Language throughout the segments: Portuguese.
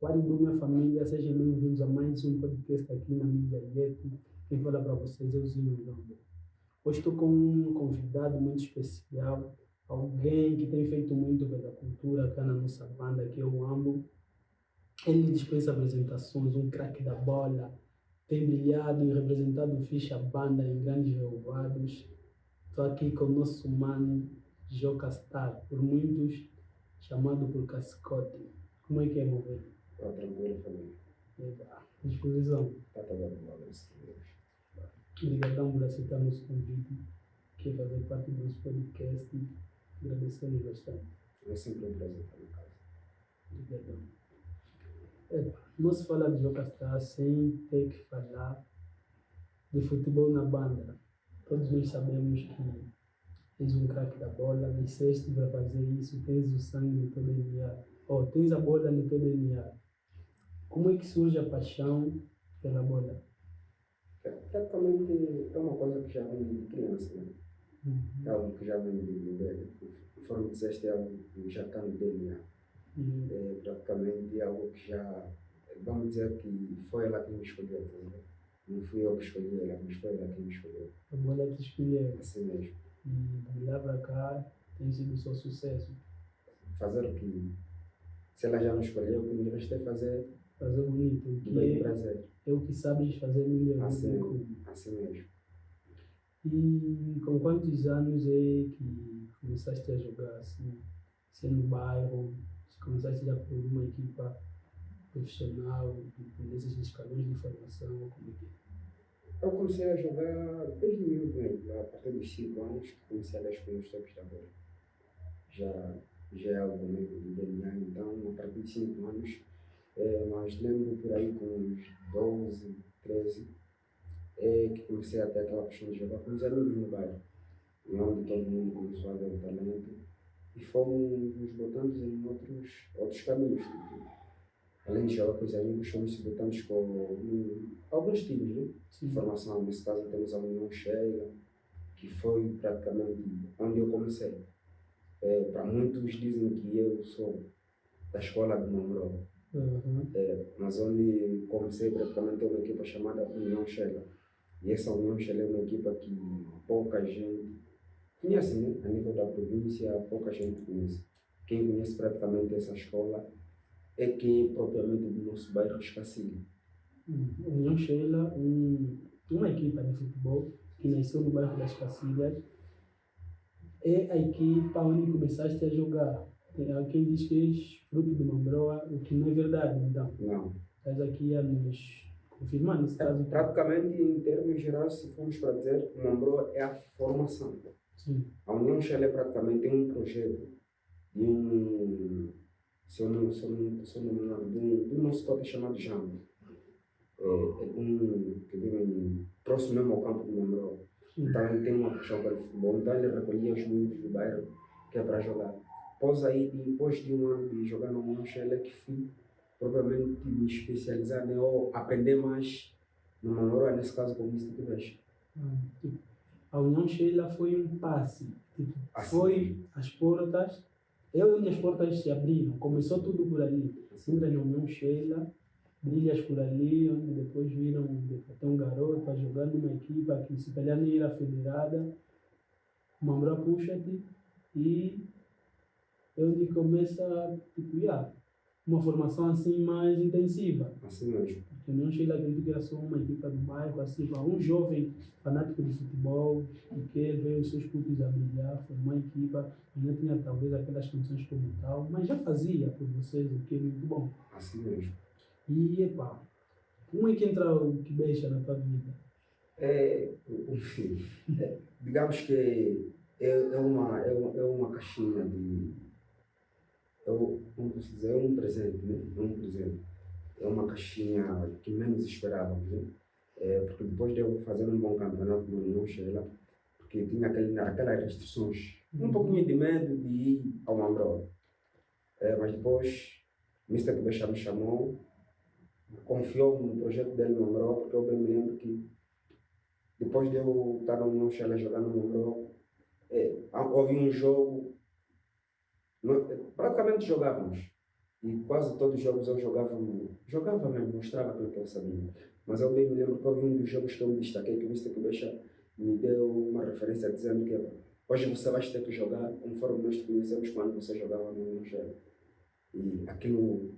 Guaridu, minha família, sejam bem-vindos a mais um podcast aqui na mídia Yeti. Quem fala para vocês é o Zinho Gambo. Hoje estou com um convidado muito especial, alguém que tem feito muito pela cultura cá na nossa banda, que é o Ambo. Ele dispensa apresentações, um craque da bola, tem brilhado e representado ficha a banda em grandes renovados. Estou aqui com o nosso mano, Joka Star, por muitos chamado por Cascote. Como é que é, meu velho? Está tranquilo, família. Disposição. Está trabalhando mal, graças a Deus. Obrigadão por aceitar nosso convite, que é fazer parte do nosso podcast. Agradecemos bastante. É sempre um prazer estar em casa. Obrigadão. Não se fala de Joka Star sem ter que falar de futebol na banda. Todos nós sabemos que és um craque da bola, nasceste para fazer isso, tens o sangue no teu DNA, tens a bola no teu DNA. Como é que surge a paixão pela bola? Praticamente é uma coisa que já vem de criança, né? É algo que já vem de velho. Conforme disseste, é algo que já está no DNA. É praticamente algo que já, vamos dizer que foi ela que me escolheu, tá vendo? Não fui eu que escolhi ela, mas foi ela que me escolheu. A bola te escolheu. Assim mesmo. E de lá para cá tem sido só sucesso. Fazer o que, se ela já não escolheu, o que me resta é fazer bonito, do bem prazer. É o que sabes fazer melhor. Assim mesmo. E com quantos anos é que começaste a jogar assim, ser no bairro? Se começaste já por uma equipa profissional, nesses escalões de formação, como é que é? Eu comecei a jogar desde miúdo mesmo, a partir dos 5 anos que comecei a dar os primeiros toques da bola. Já é algo meio do DNA, então a partir de 5 anos, mas lembro por aí com uns 12, 13, que comecei a ter aquela paixão de jogar com os amigos no bairro, onde todo mundo começou a ver o talento e fomos nos botando em outros caminhos. Tipo, além de jogar com os amigos, fomos se botando com alguns times, né? De formação. Nesse caso temos a União Sheila, que foi praticamente onde eu comecei. Para muitos dizem que eu sou da escola de Mamoró, mas onde comecei praticamente uma equipa chamada União Sheila. E essa União Sheila é uma equipa que pouca gente conhece, né? A nível da província, pouca gente conhece. Quem conhece praticamente essa escola é quem é propriamente do nosso bairro Escacilha. União Sheila, uma equipa de futebol que nasceu no bairro das Cacilhas. É a equipa onde começaste a jogar. Há quem diz que és fruto de Mambroa, o que não é verdade, então. Não. Estás aqui a nos confirmar nesse caso. Praticamente, em termos gerais, se formos para dizer, Mambroa é a formação. Sim. A União Sheila é praticamente um projeto de um, se eu não me engano, de um nosso toque chamado Jambo. Que vive próximo mesmo ao campo de Mambroa. Então ele tem uma paixão pelo futebol, então ele recolhia os miúdos do bairro que é para jogar. Depois de um ano de jogar no União Sheila, que fui propriamente me especializar, né, ou aprender mais no Mambroa, nesse caso como isso que vejo. A União Sheila foi um passe, Assim. Foi as portas, onde as portas se abriram, começou tudo por ali. Entra na União Sheila, brilhas por ali, onde depois viram até um garoto a jogar numa equipa que se calhar nem era federada. O Mambroa puxa-te e é onde começa uma formação assim mais intensiva. Assim mesmo. Porque não chega a acreditar que era só uma equipa do bairro, assim, para um jovem fanático de futebol que quer ver os seus putos a brilhar, formar uma equipa, e não tinha talvez aquelas condições como tal, mas já fazia por vocês, o que é muito bom. Assim mesmo. E, como é que entra o que beija na tua vida? Digamos que é uma caixinha de... como posso dizer? É um presente, né? É um presente. É uma caixinha que menos esperávamos, né? Porque depois de eu fazer um bom campeonato no União Sheila, porque tinha aquelas restrições, um pouquinho de medo de ir ao Mambroa. Mas depois, o Mr. Kubesha me chamou, confiou no projeto dele no Mambroa, porque eu bem me lembro que depois de eu estar no União Sheila jogando no Mambroa, houve um jogo, praticamente jogávamos. E quase todos os jogos eu jogava mesmo, mostrava aquilo que eu sabia. Mas eu bem me lembro que houve um dos jogos que eu me destaquei, que o Mr. Kubecha me deu uma referência dizendo que hoje você vai ter que jogar conforme nós te conhecemos quando você jogava no Angelo. E aquilo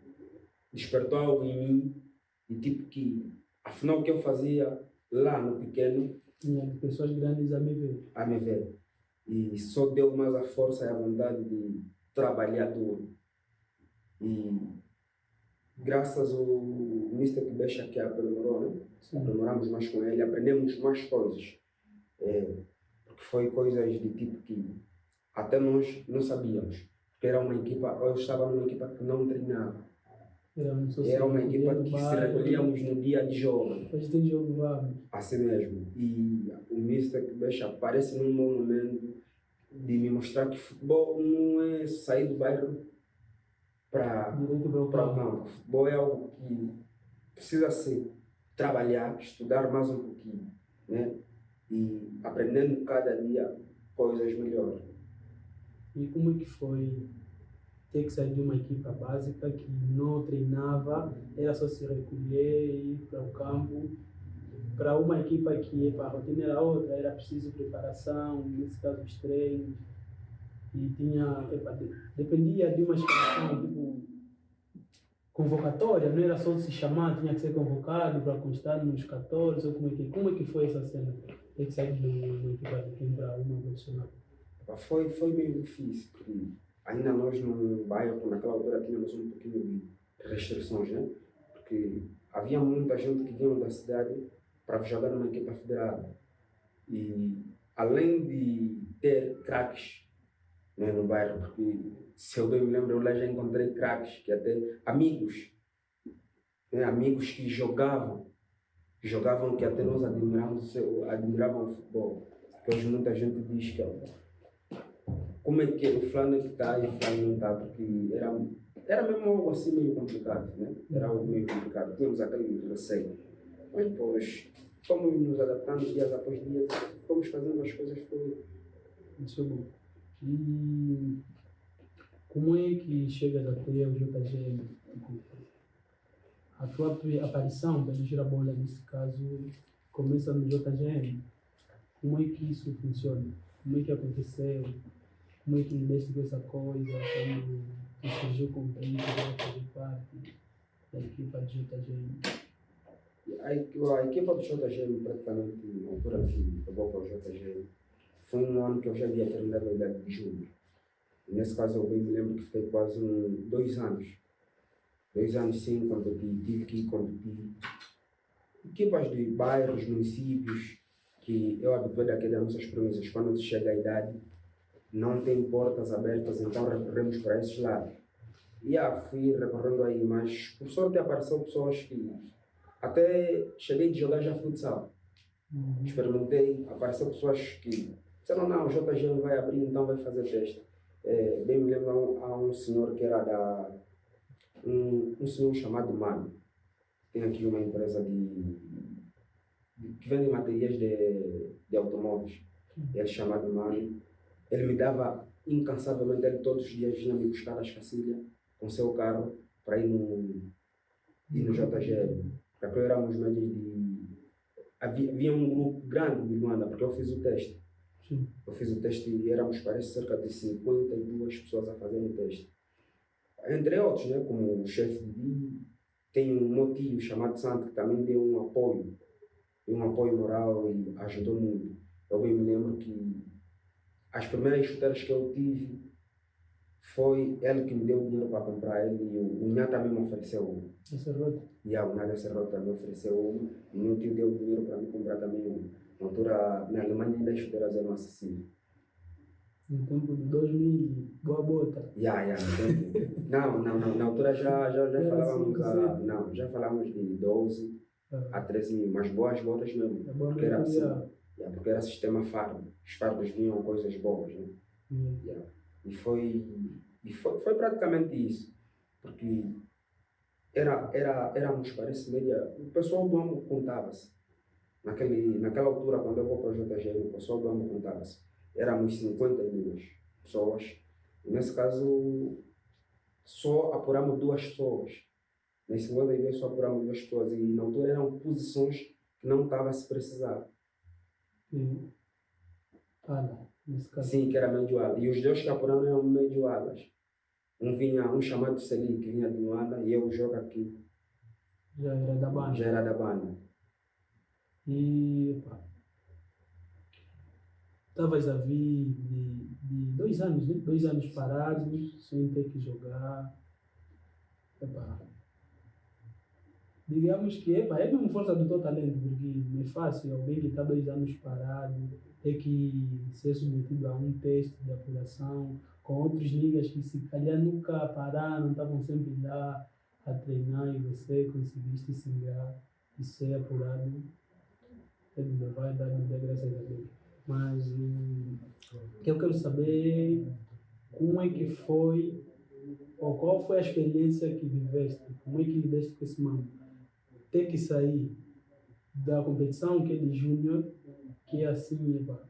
despertou algo em mim, e tipo que, afinal o que eu fazia lá no pequeno, Tinha pessoas grandes a me ver. E só deu mais a força e a vontade de trabalhar duro. E graças ao Mr. Kubecha que aprimorou, né? Aprimoramos mais com ele, aprendemos mais coisas. Porque foi coisas de tipo que até nós não sabíamos. Porque era uma equipa, eu estava numa equipa que não treinava. Era uma equipa que se recolhíamos no dia de jogo. Hoje tem jogo, vamos. Assim mesmo. E o Mr. Kubecha aparece num bom momento de me mostrar que futebol não é sair do bairro para o campo. Futebol é algo que precisa ser trabalhar, estudar mais um pouquinho, né? E aprendendo cada dia coisas melhores. E como é que foi ter que sair de uma equipa básica que não treinava, era só se recolher e ir para o campo, para uma equipa que a rotina era outra, era preciso preparação, nesse caso os treinos, e dependia de uma escalação, tipo, convocatória, não era só se chamar, tinha que ser convocado para constar nos 14, ou como é que foi essa cena? Ter que sair de uma equipa pequena para uma profissional? Foi meio difícil, porque ainda nós no bairro, naquela altura, tínhamos um pouquinho de restrições, né? Porque havia muita gente que vinha da cidade para jogar numa equipa federada. E além de ter craques, né, no bairro, porque se eu bem me lembro, eu lá já encontrei craques, que até amigos, né, amigos que jogavam que até nós admiravam o futebol. Porque hoje muita gente diz que como é que o fulano é que está e o fulano não está, porque era mesmo algo assim meio complicado, né? Era algo meio complicado, tínhamos aquele receio. Mas depois fomos nos adaptando dias após dias, fomos fazendo as coisas foi. Isso é bom. E como é que chegas até o JGM? A tua aparição para dirigir a bola, nesse caso, começa no JGM. Como é que isso funciona? Como é que aconteceu? Como é que lidaste com essa coisa? Como surgiu o convite para fazer parte da equipa do JGM? A equipa do JGM, praticamente, na altura que eu vou para o JGM, foi um ano que eu já havia terminado a idade de júnior. Nesse caso, eu bem me lembro que fiquei quase 2 anos. 2 anos sim, tive que competir. Equipas de bairros, municípios, que eu habituei daqui das nossas premissas, quando chega a idade, não tem portas abertas, então recorremos para esses lados. E fui recorrendo aí, mas por sorte apareceu pessoas que até cheguei de jogar já futsal. Experimentei, apareceu pessoas que disseram, não, o JG vai abrir, então vai fazer teste. Bem me lembro a um senhor que era um senhor chamado Mano. Tem aqui uma empresa que vende materiais de automóveis. Ele chamado Mano. Ele me dava incansavelmente, ele todos os dias vinha me buscar das Cacilhas com seu carro para ir no JGL. Porque éramos médios de... Havia um grupo grande de Luanda, porque eu fiz o teste. Sim. Eu fiz o teste e éramos, parece, cerca de 52 pessoas a fazer o teste. Entre outros, né, como o chefe de... Tem um meu tio chamado Santo, que também deu um apoio moral e ajudou muito. Eu bem me lembro que as primeiras chuteiras que eu tive foi ele que me deu dinheiro para comprar ele, e o Nha também me ofereceu uma. Serrota? E o Nha Serrota também ofereceu uma, e o meu tio deu dinheiro para me comprar também uma. Na altura, na Alemanha ainda as chuteiras eram acessíveis. No tempo de 2000, boa bota. Não, na altura já falávamos já falávamos de 12 a 13 mil, mas boas botas mesmo. Porque era assim, porque era sistema fardo. Os fardos vinham coisas boas, né? E foi praticamente isso. Porque éramos, parece, média. O pessoal do AMO contava-se. Naquela altura, quando eu vou para o JG, o pessoal do AMO contava-se. Éramos 52 pessoas. E nesse caso, só apuramos 2 pessoas. Nesse 50 só apuramos 2 pessoas. E na altura eram posições que não estava a se precisar. E, nesse caso. Sim, que era médio ala. E os 2 que apuraram eram médio alas. Um chamado Celi, que vinha de Luanda, e eu jogo aqui. Já era da banda. Já era da banda. E estavas a vir de 2 anos, né? 2 anos parados, sem ter que jogar. Epá, digamos que é mesmo força do teu talento, porque não é fácil alguém que está 2 anos parado, ter que ser submetido a um teste de apuração, com outros niggas que se calhar nunca pararam, estavam sempre lá a treinar e você conseguiste se virar e ser apurado. Ele vai dar graças a Deus. Mas o que eu quero saber é como é que foi, ou qual foi a experiência que viveste, como é que lidaste com esse mano. Ter que sair da competição que é de júnior, que é assim, epá,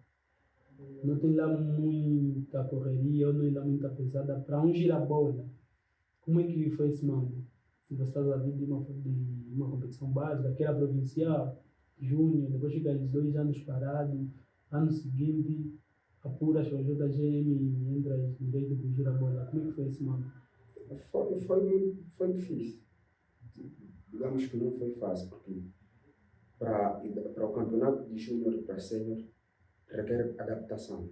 não tem lá muita correria, ou não é lá muita pesada, para um girabola. Como é que foi esse mano? Se você estava a vir de uma competição básica, que era provincial, júnior, depois fica 2 anos parado, ano seguinte apuras para o JGM e entras direito para o girabola. Como é que foi esse mano? Foi difícil. Digamos que não foi fácil, porque para o campeonato de júnior para sênior requer adaptação.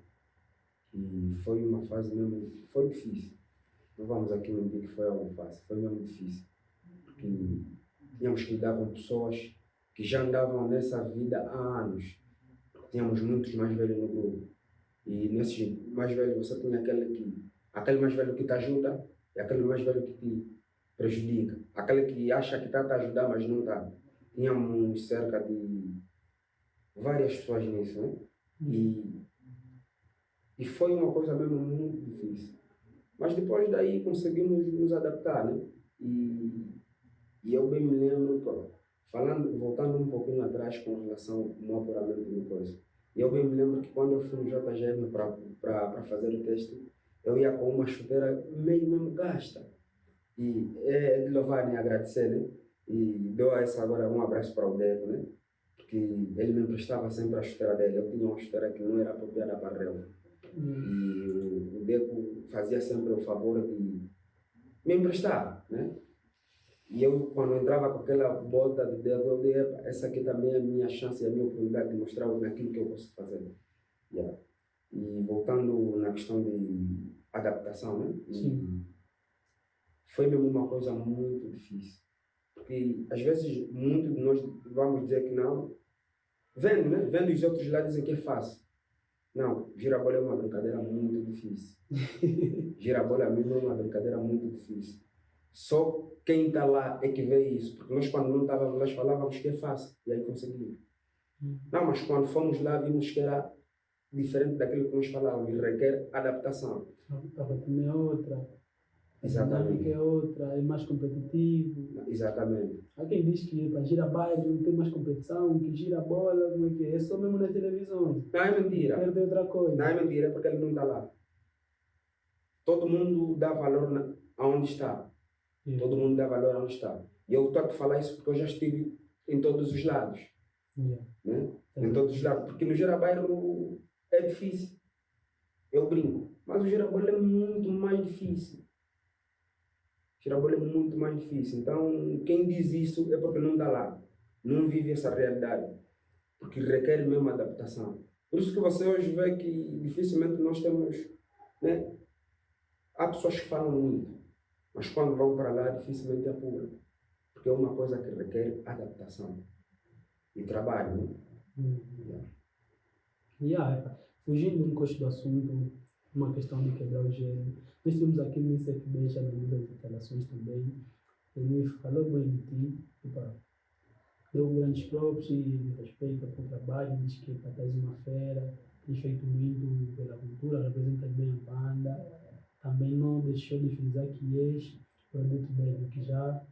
E foi uma fase mesmo, foi difícil. Não vamos aqui mentir que foi algo fácil, foi mesmo difícil. Porque tínhamos que lidar com pessoas que já andavam nessa vida há anos. Tínhamos muitos mais velhos no grupo. E nesses mais velhos você tem aquele mais velho que te ajuda e aquele mais velho que te prejudica. Aquele que acha que está a te ajudar, mas não está. Tínhamos cerca de várias pessoas nisso, né? E foi uma coisa mesmo muito difícil. Mas depois daí conseguimos nos adaptar, né? E eu bem me lembro, voltando um pouquinho atrás com relação ao apuramento de coisa. Eu bem me lembro que quando eu fui no JGM para fazer o teste, eu ia com uma chuteira meio mesmo gasta. E é de louvar e agradecer, né? E dou agora um abraço para o Deco, né? Porque ele me emprestava sempre a chuteira dele. Eu tinha uma chuteira que não era apropriada para relva. E o Deco fazia sempre o favor de me emprestar, né? E eu, quando entrava com aquela bota de Deco, eu dei, essa aqui também é a minha chance, é a minha oportunidade de mostrar naquilo que eu posso fazer. Yeah. E voltando na questão de adaptação, né? Sim. Foi mesmo uma coisa muito difícil. Porque às vezes muitos de nós vamos dizer que não, vendo, né? Vendo os outros lá dizem que é fácil. Não, girabola é uma brincadeira muito difícil. Girabola mesmo é uma brincadeira muito difícil. Só quem está lá é que vê isso. Porque nós, quando não estávamos lá, falávamos que é fácil. E aí conseguimos. Não, mas quando fomos lá, vimos que era diferente daquilo que nós falávamos. Requer adaptação. A rotina é outra. Exatamente. A dinâmica é outra, é mais competitivo. Exatamente. Há quem diz que para gira baile não tem mais competição, que gira bola, como é que é? É só mesmo nas televisões. Não é mentira. Perde outra coisa. Não é mentira, é porque ele não está lá. Todo mundo dá valor aonde está. Yeah. Todo mundo dá valor aonde está. E eu estou a te falar isso porque eu já estive em todos os lados. Yeah. Né? Em todos os lados. Porque no Girabairro é difícil. Eu brinco. Mas o Girabairro é muito mais difícil. Girabola é muito mais difícil. Então, quem diz isso é porque não está lá. Não vive essa realidade. Porque requer mesmo adaptação. Por isso que você hoje vê que dificilmente nós temos... Né? Há pessoas que falam muito. Mas quando vão para lá, dificilmente apuram. Porque é uma coisa que requer adaptação. E trabalho, né? Fugindo um pouco do assunto, uma questão de quebrar o gelo. Nós temos aqui no ICFB, já nas instalações também. Ele falou bem de ti, deu grandes props e respeito ao teu trabalho, diz que tens uma fera, tens feito muito pela cultura, representas bem a banda. Também não deixou de frisar que és produto dele, que já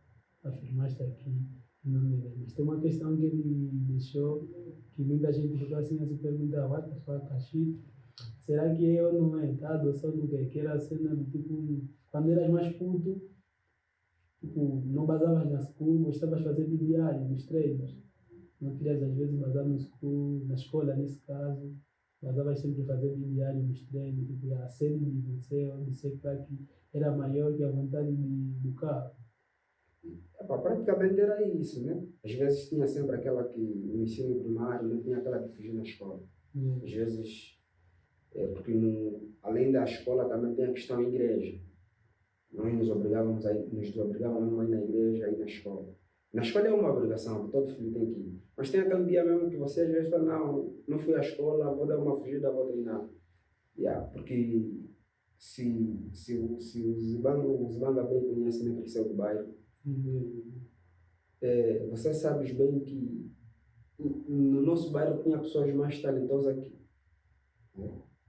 afirmaste aqui no nível. Mas tem uma questão que ele deixou, que muita gente ficou assim a se perguntar, vai para sua caixinha. Será que eu não é, tá? Adoção do que era a cena do tipo, quando eras mais puto, tipo, não basavas na school, gostavas de fazer BBI nos treinos. Não querias às vezes basar no school, na escola nesse caso. Basavas sempre fazer BBI nos treinos, tipo, a sede de vencer, de ser craque, era maior que a vontade do carro. Epá, praticamente era isso, né? Às vezes tinha sempre aquela que no ensino primário, não tinha aquela que fugia na escola. Às vezes, porque além da escola também tem a questão da igreja. Nós nos obrigávamos a ir na igreja e na escola. Na escola é uma obrigação, todo filho tem que ir. Mas tem aquele dia mesmo que você às vezes fala, não fui à escola, vou dar uma fugida, vou treinar. Porque se o Zibanga bem conhece, né, que do bairro, você sabe bem que no nosso bairro tinha pessoas mais talentosas aqui.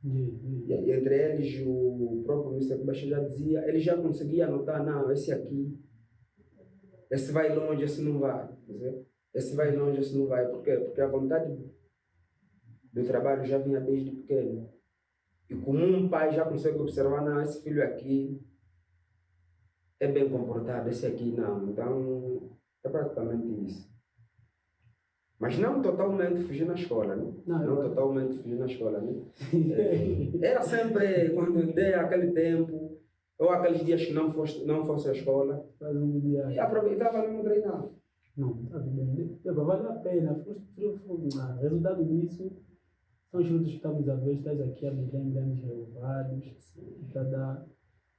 E entre eles, o próprio Mr. Kubacha já dizia, ele já conseguia anotar, não, esse aqui, esse vai longe, esse não vai. Esse vai longe, esse não vai. Por quê? Porque a vontade do trabalho já vinha desde pequeno. E como um pai já consegue observar, não, esse filho aqui é bem comportado, esse aqui não. Então, é praticamente isso. Mas não totalmente fugir na escola, né? Não totalmente fugir na escola, né? Era sempre, quando dei aquele tempo, ou aqueles dias que não fosse à escola, e aproveitava para me treinar. Não, está bem. Vale a pena. O resultado disso são os frutos que estamos a ver. Estás aqui a meter em grandes relevados, está a dar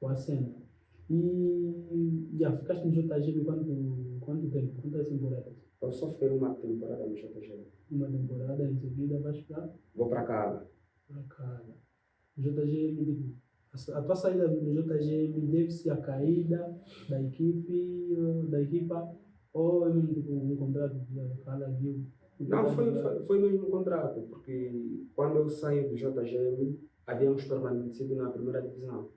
o assento. E ficaste no JGB quanto tempo? Quantas temporadas? Eu só fiquei uma temporada no JGB. Uma temporada, em seguida vais para? Vou para casa. Para casa. O JGM, a tua saída do JGM deve-se à caída da equipa, ou é mesmo tipo um contrato que fala viu? Não, foi mesmo um contrato, porque quando eu saí do JGM, havíamos permanecido na primeira divisão.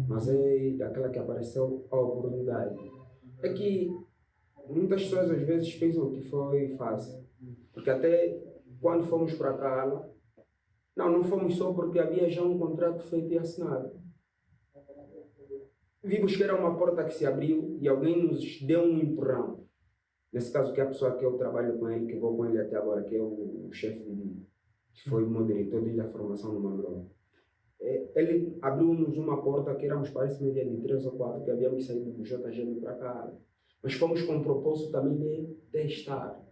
Mas é aquela que apareceu a oportunidade. É que muitas pessoas às vezes pensam que foi fácil. Porque até quando fomos para cá, não fomos só porque havia já um contrato feito e assinado. Vimos que era uma porta que se abriu e alguém nos deu um empurrão. Nesse caso, que é a pessoa que eu trabalho com ele, que vou com ele até agora, que é o chefe de vídeo, que foi o meu diretor desde a formação no Mamrão. Ele abriu-nos uma porta que éramos, parece, média de 3 ou 4, que havíamos saído do JGM para cá. Mas fomos com o propósito também de testar.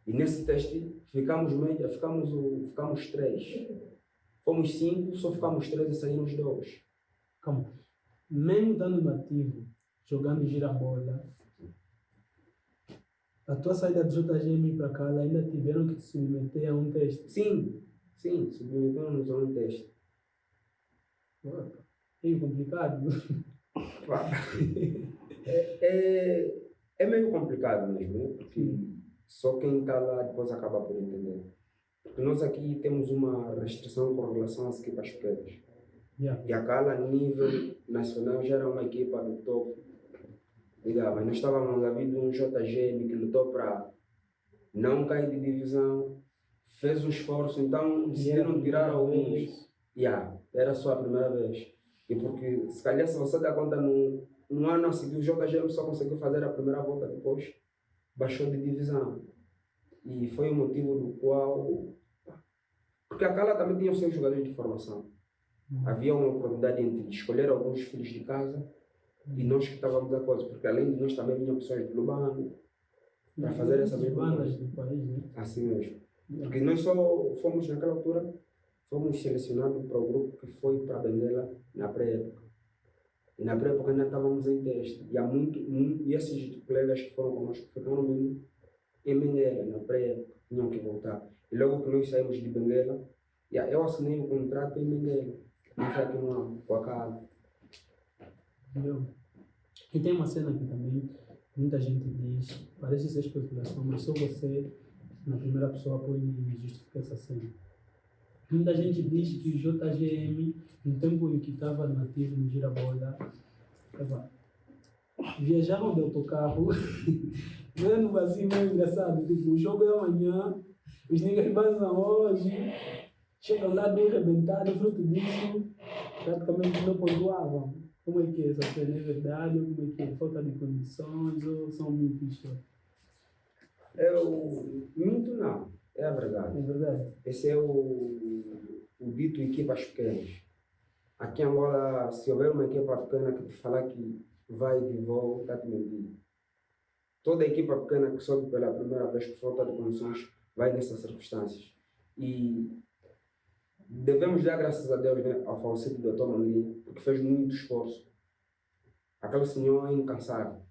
E nesse teste ficamos 3. Fomos 5, só ficamos 3 e saímos 2. Calma. Mesmo estando nativo, jogando gira-bola, a tua saída do JGM para cá ainda tiveram que te submeter a um teste? Sim, submetemos a um teste. É complicado. É meio complicado mesmo, né? Porque só quem está lá depois acaba por entender. Porque nós aqui temos uma restrição com relação às equipas pequenas. E a Cala, a nível nacional, já era uma equipa do topo. Mas nós estávamos a vir de um JGM que lutou para não cair de divisão, fez um esforço, então decidiram tirar alguns. Era só a primeira vez. E porque, se calhar, se você dá conta, no ano a seguir, o JGM só conseguiu fazer a primeira volta, depois baixou de divisão. E foi o motivo do qual... Porque a Cala também tinha os seus jogadores de formação. Havia uma oportunidade entre escolher alguns filhos de casa e nós que estávamos a coisa, porque além de nós também vinham pessoas de Lubano para fazer essa mesma coisa. Do país, né? Assim mesmo. Porque nós só fomos, naquela altura, fomos selecionados para o grupo que foi para Benguela na pré-época. E na pré-época ainda estávamos em teste. E esses colegas que foram conosco ficaram mesmo em Benguela, na pré-época, tinham que voltar. E logo que nós saímos de Benguela, eu assinei o contrato em Benguela. Não foi aqui com a casa. E tem uma cena aqui também, muita gente diz, parece ser especulação, mas só você, na primeira pessoa, pode justificar essa cena. Muita gente diz que o JGM, no tempo em que estava nativo no Girabola, viajavam de autocarro, vendo assim meio engraçado, tipo, o jogo é amanhã, os niggas basam hoje, chegam lá bem rebentados, fruto disso, praticamente não pontuavam. Como é que é essa cena? É verdade? Ou como é que é? Falta de condições ou são mitos só? Eu minto não, é a É verdade. verdade? Esse é o dito equipas pequenas. Aqui em Angola, se houver uma equipa pequena que te falar que vai de voo, está te mentindo. Toda equipa pequena que sobe pela primeira vez por falta de condições vai nessas circunstâncias. E devemos dar graças a Deus, né, ao falecido Dr. Mangrinha, porque fez muito esforço. Aquele senhor é incansável.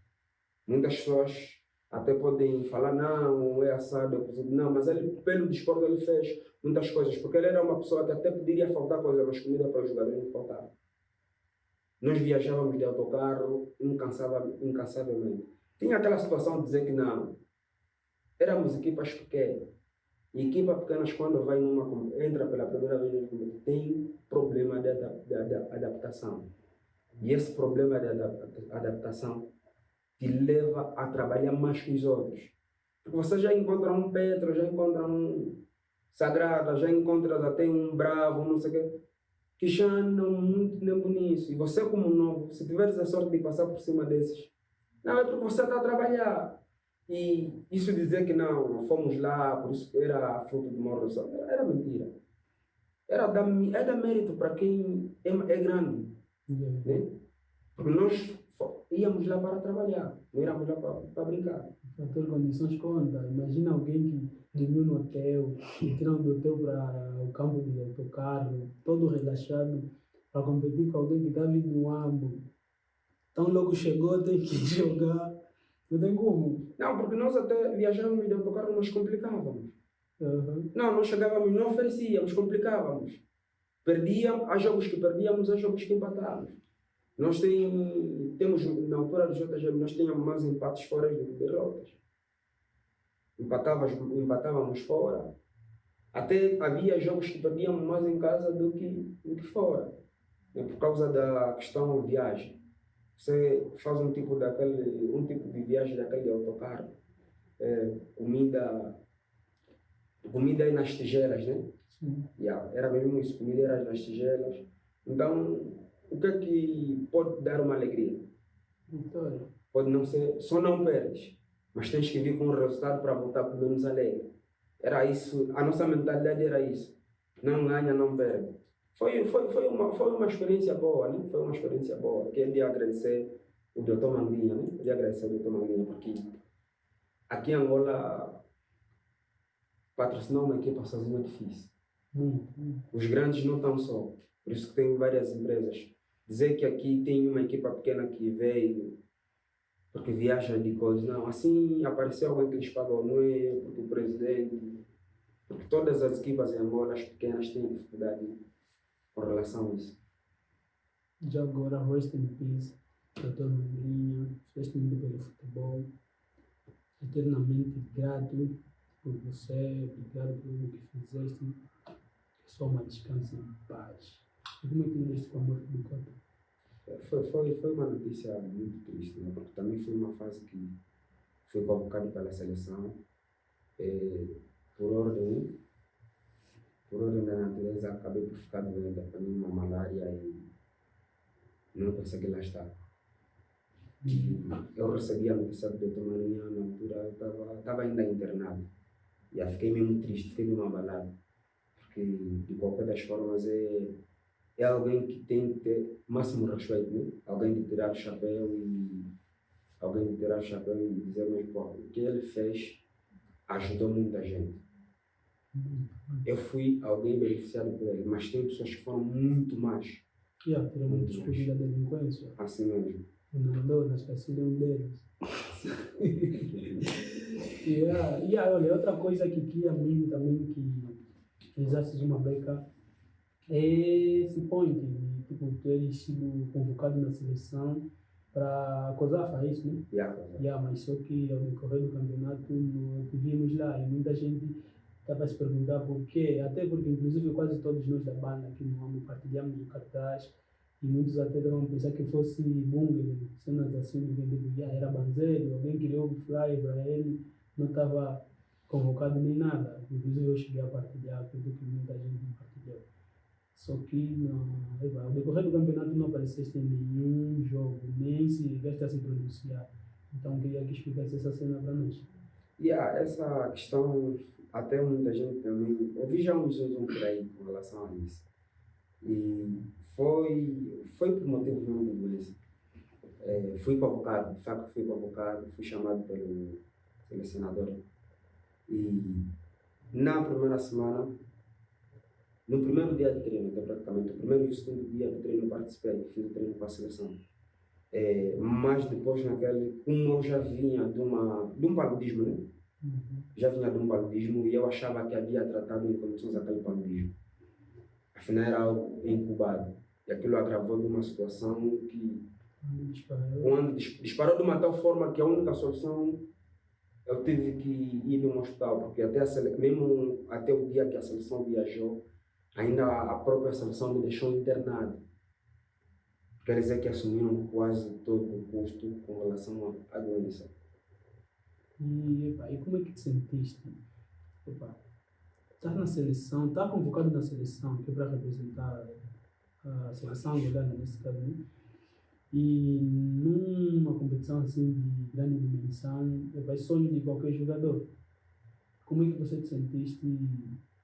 Muitas pessoas até podem falar, não, é assado, é cozido. Não, mas ele, pelo desporto, ele fez muitas coisas, porque ele era uma pessoa que até poderia faltar coisa, mas comida para os jogadores não faltava. Nós viajávamos de autocarro incansavelmente. Tinha aquela situação de dizer que não, éramos equipas pequenas. E equipa pequenas, quando vai entra pela primeira vez no clube, tem problema de adaptação. E esse problema de adaptação te leva a trabalhar mais que os outros. Porque você já encontra um Petro, já encontra um Sagrada, já encontra até um Bravo, não sei o quê, que já andam muito tempo nisso. E você, como novo, se tiveres a sorte de passar por cima desses, não é porque você está a trabalhar. E isso dizer que não, fomos lá, por isso era fruto do morro, era mentira. É dar mérito para quem é grande. Né? Porque nós íamos lá para trabalhar, não íamos lá para brincar. O fator condições conta. Imagina alguém que dormiu no hotel e tirando do hotel para o campo de autocarro, todo relaxado, para competir com alguém que está vindo no AMBO. Então logo chegou, tem que jogar. Não tem como. Não, porque nós até viajávamos de autocarro, nós complicávamos. Uhum. Não, nós chegávamos, não oferecíamos, complicávamos. Perdíamos, há jogos que perdíamos, há jogos que empatávamos. Nós temos, na altura do JGM, nós tínhamos mais empates fora do que derrotas. Empatávamos fora. Até havia jogos que perdíamos mais em casa do que fora. É por causa da questão de viagem. Você faz um tipo de viagem daquele de autocarro. Comida é nas tigelas, né? Sim. Yeah, era mesmo isso, comida era nas tigelas. Então, o que é que pode dar uma alegria? Vitória. Pode não ser, só não perdes, mas tens que vir com um resultado para voltar pelo menos alegre. Era isso, a nossa mentalidade era isso. Não ganha, não perde. Foi uma experiência boa, né? Foi uma experiência boa. Que é de agradecer o Dr. Mangrinha, né? De agradecer o Dr. Mangrinha, porque aqui em Angola patrocinar uma equipa sozinho é difícil. Os grandes não estão só. Por isso que tem várias empresas. Dizer que aqui tem uma equipa pequena que veio porque viaja de coisas, não. Assim apareceu alguém que lhes pagou, não é porque o presidente. Porque todas as equipas em Angola, as pequenas, têm dificuldade com relação a isso. Já agora, rest in peace, Dr. Mangrinha, fez muito pelo futebol. Eternamente grato por você, obrigado por tudo que fizeste. Só uma descanse em paz. E como é que lideste com a morte do Cota? Foi uma notícia muito triste, né? Porque também foi uma fase que fui convocado pela seleção por ordem da natureza, acabei por ficar doente, apanhei uma malária e não consegui lá estar. E eu recebi a notícia do Dr. Marinha, na altura eu estava ainda internado. E eu fiquei mesmo triste, fiquei mesmo abalado. Porque, de qualquer das formas, é alguém que tem que ter máximo respeito, né? Alguém de tirar o chapéu e dizer, mas pô, o que ele fez ajudou muita gente. Eu fui alguém beneficiado por ele, mas tem pessoas que foram muito mais. Tirou muitos coisas da delinquência. Assim mesmo. O Nandô, nas Cacilhas, um deles. Olha, outra coisa que queria muito também que fizesse uma beca é esse point, tipo, ter sido convocado na seleção para COSAFA, é isso, né? Mas só que ao decorrer do campeonato não vimos lá e muita gente estava a se perguntar por quê, até porque inclusive quase todos nós da banda aqui no ramo partilhamos o cartaz e muitos até estavam a pensar que fosse Bungle, cenas assim, era banzeiro, alguém criou o flyer para ele, não estava convocado nem nada, inclusive eu cheguei a partilhar, acredito que muita gente partilhou. Só que ao decorrer do campeonato não apareceste em nenhum jogo, nem se chegaste a se pronunciar. Então queria que explicasse essa cena para nós. Essa questão, até muita gente também, ouvi já uns zoom por aí com relação a isso. E foi por motivos não de doença. Fui convocado, de facto fui convocado, fui chamado pelo selecionador. E na primeira semana, no primeiro dia de treino, então praticamente, o primeiro e o segundo dia de treino eu participei, fiz o treino com a seleção. Mas depois naquele, como eu já vinha de um paludismo, né? Já vinha de um paludismo e eu achava que havia tratado em condições aquele paludismo. Afinal era algo incubado. E aquilo agravou de uma situação que, quando disparou de uma tal forma que a única solução, eu tive que ir num hospital, porque mesmo até o dia que a seleção viajou, ainda a própria seleção me deixou internado. Quer dizer que assumiram quase todo o custo com relação à doença. E como é que te sentiste? Estás na seleção, está convocado na seleção, que é para representar a seleção angolana nesse caso, né? E numa competição assim de grande dimensão, é sonho de qualquer jogador. Como é que você te sentiste,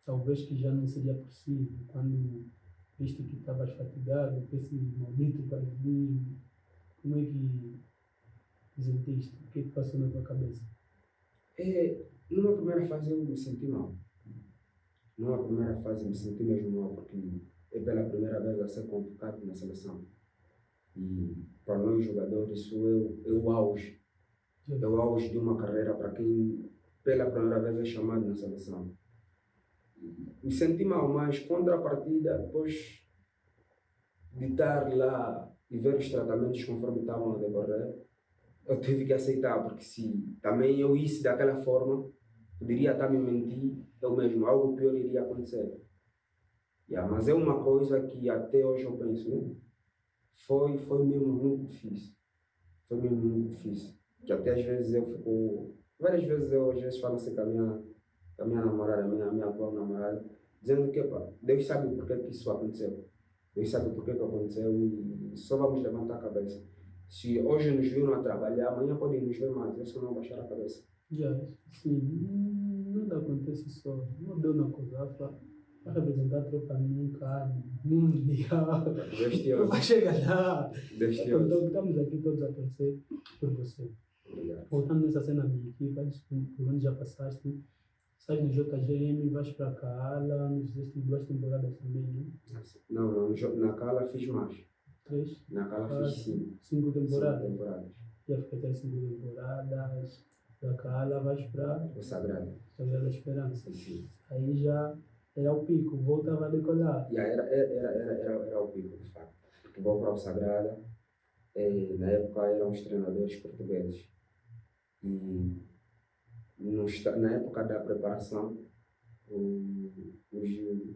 talvez que já não seria possível, quando viste que estavas fatigado com esse maldito paludismo? Como é que te sentiste? O que é que passou na tua cabeça? Numa primeira fase eu me senti mal. Numa primeira fase me senti mesmo mal, porque é pela primeira vez a ser convocado na seleção. E para nós jogadores isso é o auge. É o auge de uma carreira para quem pela primeira vez é chamado na seleção. Me senti mal, mas contra a partida, depois de estar lá e ver os tratamentos conforme estavam a decorrer, eu tive que aceitar, porque se também euisse daquela forma, poderia estar me mentir eu mesmo, algo pior iria acontecer. Mas é uma coisa que até hoje eu penso, né? Foi mesmo muito difícil. Foi mesmo muito difícil. Que até às vezes eu fico... Várias vezes eu às vezes falo assim com a minha namorada, a minha atual namorada, dizendo que Deus sabe por que isso aconteceu. Deus sabe por que aconteceu e só vamos levantar a cabeça. Se hoje nos viram a trabalhar, amanhã podem nos ver mais, é só não baixar a cabeça. Sim, nada acontece só. Não deu na COSAFA para representar a tropa nunca, mundial. Não vai chegar lá. Então, estamos aqui todos a torcer por você. Obrigado. Voltando nessa cena de equipas, por onde já passaste, sai do JGM, vais para a Cala, nos fizeste 2 temporadas também, né? Não, na Cala fiz mais. 3? Na Cala fiz 5. 5 temporadas? 5 temporadas. Já fiquei até 5 temporadas. Da Cala vais para o Sagrada. Sagrada Esperança. Sim. Aí já era o pico, voltava a decolar. Era o pico, de facto. Porque vou para o Sagrada, na época eram os treinadores portugueses. E na época da preparação, os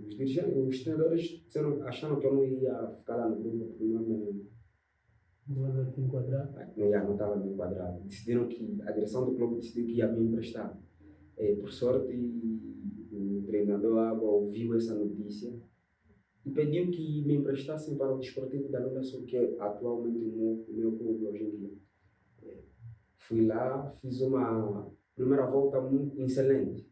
dirigentes, os treinadores acharam que eu não ia ficar lá no grupo porque não me te enquadrar? Não estava me enquadrado. Decidiram que a direção do clube decidiu que ia me emprestar. Por sorte, o treinador Água ouviu essa notícia e pediu que me emprestassem para o Desportivo da Lula Sul, que é atualmente o meu clube hoje em dia. Fui lá, fiz uma primeira volta muito excelente.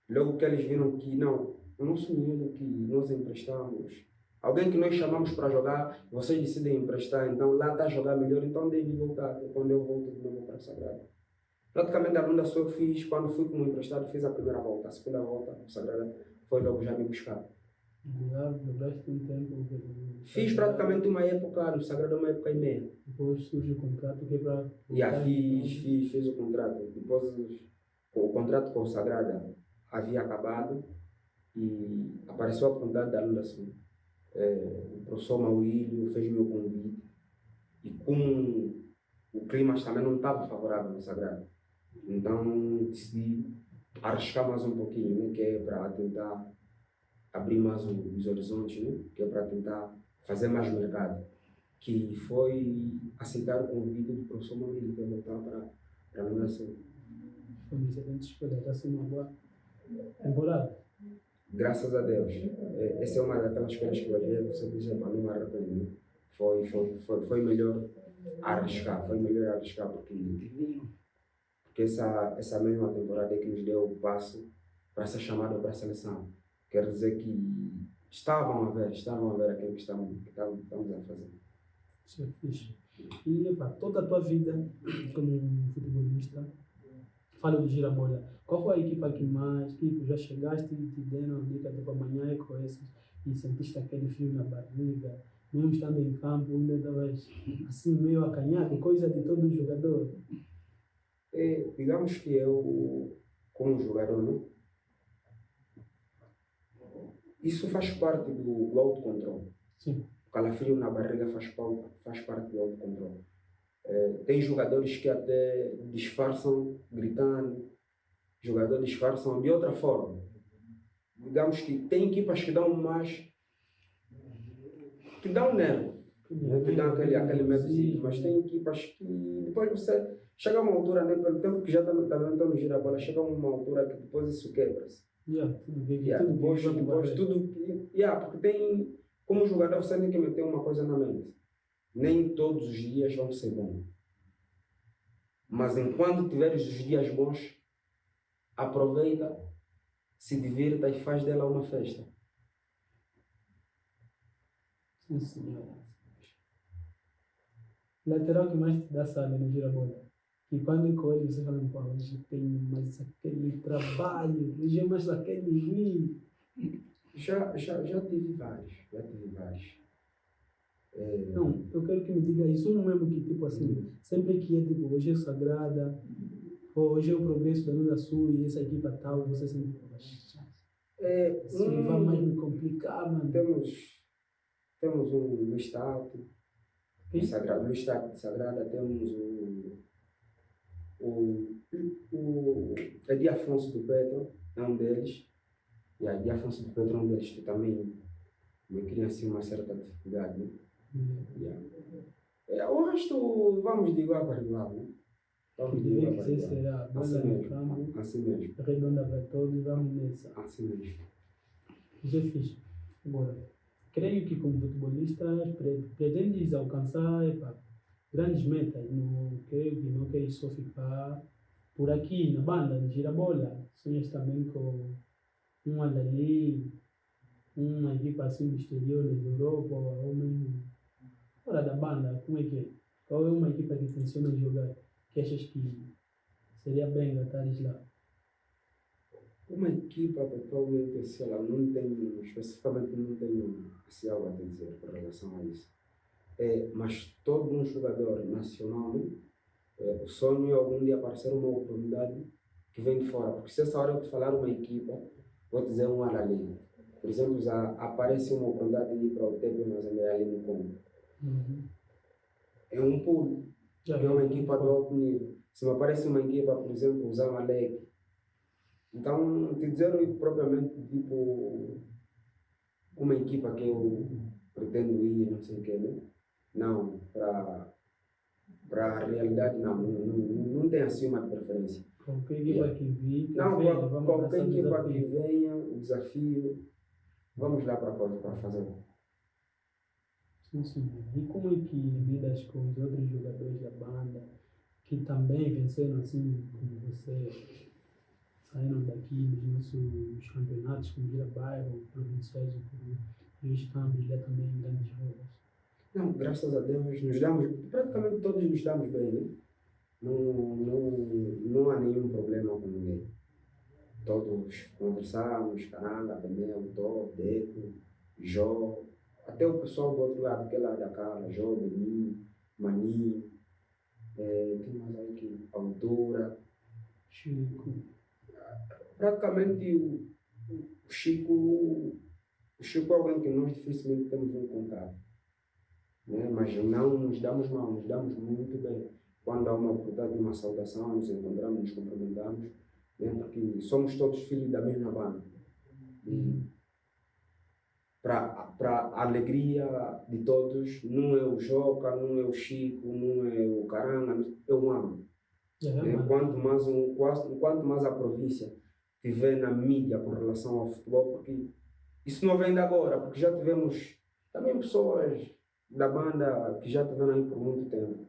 Logo que eles viram que não, o nosso menino que nós emprestamos, alguém que nós chamamos para jogar, vocês decidem emprestar, então lá está a jogar melhor, então deve voltar. E quando eu volto de novo para o Sagrado. Praticamente a Lunda só eu fiz, quando fui como emprestado, fiz a primeira volta. A segunda volta, o Sagrado foi logo já me buscar. Jogaste um tempo? Fiz praticamente uma época, no Sagrado uma época e meia. Depois surge o contrato que é para... Fiz o contrato. Depois o contrato com o Sagrada havia acabado e apareceu a oportunidade da Lunda Sul. O professor Maurílio fez meu convite e como o clima também não estava favorável no Sagrado, então decidi arriscar mais um pouquinho, né, que é para tentar abrir mais os horizontes, né, que é para tentar fazer mais mercado, que foi aceitar o convite do professor Maurílio para voltar para a Lunda Sul. Foi uma excelente escolha, está sendo uma boa temporada. graças a Deus. Essa é uma daquelas coisas que às vezes você diz, "Epá, não me arrependo." Foi melhor arriscar, porque essa mesma temporada é que nos deu o passo para ser chamado para a seleção. Quer dizer que estavam a ver aquilo que estamos a fazer. Isso é fixe. E epá, toda a tua vida como futebolista, fala do Girabola. Qual foi a equipa que mais, tipo, já chegaste e te deram a dica, tipo, amanhã é com esses, e sentiste aquele frio na barriga, mesmo estando em campo, ainda estavas assim meio acanhado, coisa de todo jogador. Digamos que eu, como jogador, né? Isso faz parte do autocontrole. Sim. O calafrio na barriga faz parte do autocontrole. Tem jogadores que até disfarçam gritando, jogadores disfarçam de outra forma. Digamos que tem equipas que dão mais, que dão nervo, que dão aquele medo, mas tem equipas que depois você chega a uma altura, né, pelo tempo que já também estão no Girabola, chega a uma altura que depois isso quebra-se. Depois tudo, porque tem, como jogador você tem que meter uma coisa na mente. Nem todos os dias vão ser bons. Mas enquanto tiveres os dias bons, aproveita, se divirta e faz dela uma festa. Sim, senhora. Lateral que mais te dá salve no Girabola. E quando com ele você fala, pô, hoje tem mais aquele trabalho, hoje é mais aquele ruim. Já tive vários. Não, eu quero que me diga isso, não mesmo que tipo assim, sempre que é tipo, hoje é Sagrada, ou hoje é o Progresso da Lunda Sul e essa equipa tal, você sempre fala, isso vai mais me complicar, mano. Temos um Estado de Sagrada, temos o Edi Afonso do Petro, é um deles. E a Edi Afonso do Petro é um deles que também me cria assim uma certa dificuldade, né? O resto, vamos de igual para igual, né? Será bola no campo, assim mesmo. redonda para todos, vamos nessa. Assim mesmo. Isso é fixe. Agora, creio que como futebolista pretendes alcançar grandes metas. Não creio que não queres só ficar por aqui na banda de Girabola. Sonhas também com um ali, uma equipa assim do exterior, da Europa, ou mesmo fora da banda. Como é que é? Qual é uma equipa que funciona jogar que achas que seria bem estares lá? Uma equipa, totalmente, se ela não tem, especificamente não tem algo a dizer com relação a isso. Mas todo um jogador nacional, o sonho é algum dia aparecer uma oportunidade que vem de fora. Porque se essa hora eu te falar uma equipa, vou te dizer um ali. Por exemplo, aparece uma oportunidade de ir para o TP, mas é ali no Congo. É um pulo, que é uma equipa do alto nível. Se me aparece uma equipa, por exemplo, o Zamalek, então, te dizer propriamente, tipo, uma equipa que eu pretendo ir, não sei o quê, né? Não, para a realidade, não tem assim uma preferência. Qualquer equipa que vir, qualquer equipa que venha, o desafio, vamos lá para fazer. Sim. E como é que lidas com os outros jogadores da banda que também venceram assim como você? Saíram daqui nos nossos campeonatos, como Vila Bairro, provinciais, e hoje estão a brilhar também em grandes rodas. Não, graças a Deus, praticamente todos nos damos bem, né? Não há nenhum problema com ninguém. Todos conversamos, Caranga, Benel, Tó, Deco, Jó, até o pessoal do outro lado, aquele lado da cara, Jó, Beni, Maninho, tem mais aí que Autora, Chico. Praticamente o Chico é alguém que nós dificilmente temos um contato, né? Mas não nos damos mal, nos damos muito bem. Quando há uma oportunidade de uma saudação, nos encontramos, nos cumprimentamos, né? Porque somos todos filhos da mesma banda. E para a alegria de todos, não é o Joca, não é o Chico, não é o Caranga, eu amo. Quanto mais a província tiver na mídia com relação ao futebol, porque isso não vem de agora, porque já tivemos também pessoas da banda que já estiveram aí por muito tempo.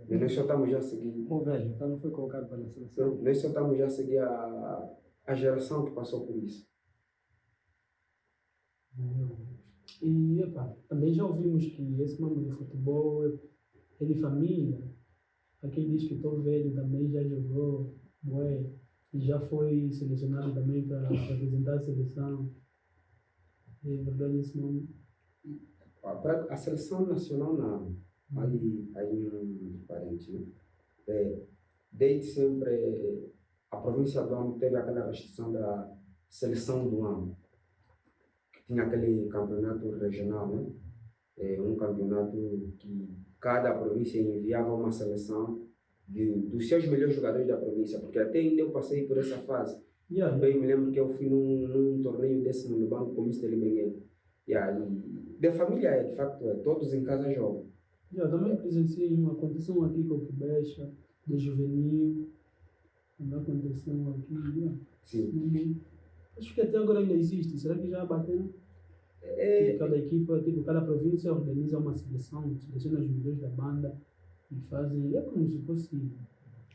E nós só estamos já a seguir. O velho, então não foi colocado para a seleção. Nós só estamos já a seguir a geração que passou por isso. E, epá, também já ouvimos que esse nome de futebol é de família. Aqui diz que estou velho também já jogou, ué, e já foi selecionado também para representar a seleção. É verdade esse nome? Para a seleção nacional, não. Aí um parente, né? Desde sempre, a província do Amo teve aquela restrição da seleção do Amo, que tinha aquele campeonato regional, né? Um campeonato que cada província enviava uma seleção dos seus melhores jogadores da província, porque até ainda eu passei por essa fase. Bem, me lembro que eu fui num torneio desse no Banco Comício de Libenguela. E da família de facto, todos em casa jogam. Eu também presenciei uma aconteceu aqui com o Quibecha, de juvenil, uma aconteceu aqui, Sim. Acho que até agora ainda existe, será que já bateram? Cada equipa, cada província organiza uma seleção, seleciona os melhores da banda e fazem, é como se fosse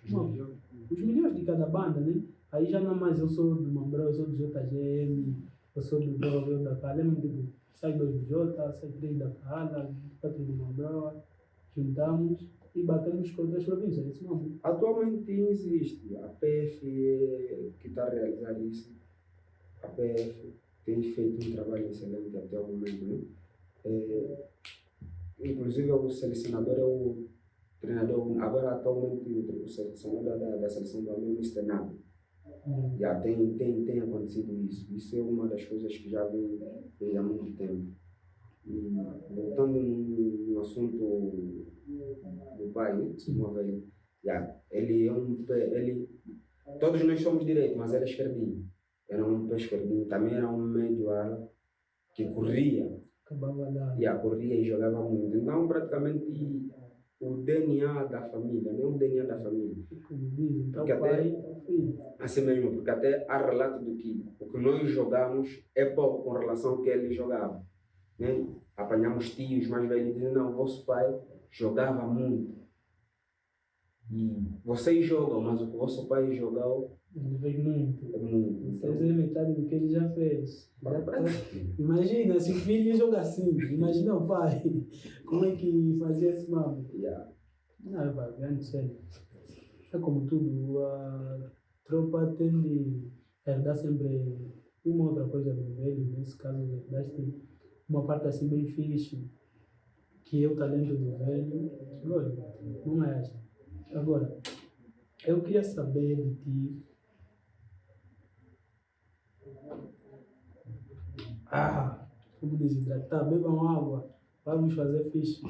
os melhores de cada banda, né? Aí já não é mais eu sou do Mambrão, eu sou do JGM, eu sou do Doro, da Cala, tipo, sai 2 do Jota, sai 3 da Cala, 4 do Mambrão, juntamos e batemos com outras províncias, esse nome. Atualmente existe, a PF que está a realizar isso, a PF tem feito um trabalho excelente até o momento, né? Inclusive o selecionador é o treinador, agora atualmente o selecionador da seleção do Amigo Externado. Já tem acontecido isso. Isso é uma das coisas que já vem há muito tempo. E voltando no assunto do pai, né? Uma vez, ele todos nós somos direito, mas ele é esquerdinho. Era um pé esquerdinho, também era um médio ala que corria. Acabava lá. Corria e jogava muito. Então, praticamente, o DNA da família, não é o DNA da família. Como dizem, Porque assim mesmo, porque até há relato do que o que nós jogamos é pouco com relação ao que ele jogava. Né? Apanhamos tios mais velhos dizendo, não, o vosso pai jogava muito. E vocês jogam, mas o que o vosso pai jogou ele veio muito. Muito. Vocês é metade do que ele já fez. Imagina, se o filho joga assim, imagina o pai. Como é que fazia esse mamo? Não, vai, grande sério. É como tudo, a tropa tende a herdar sempre uma outra coisa do velho. Nesse caso, herdaste uma parte assim bem fixe, que é o talento do velho. Agora, não é essa. Agora, eu queria saber de ti. Vamos desidratar, bebam água, vamos fazer fixe.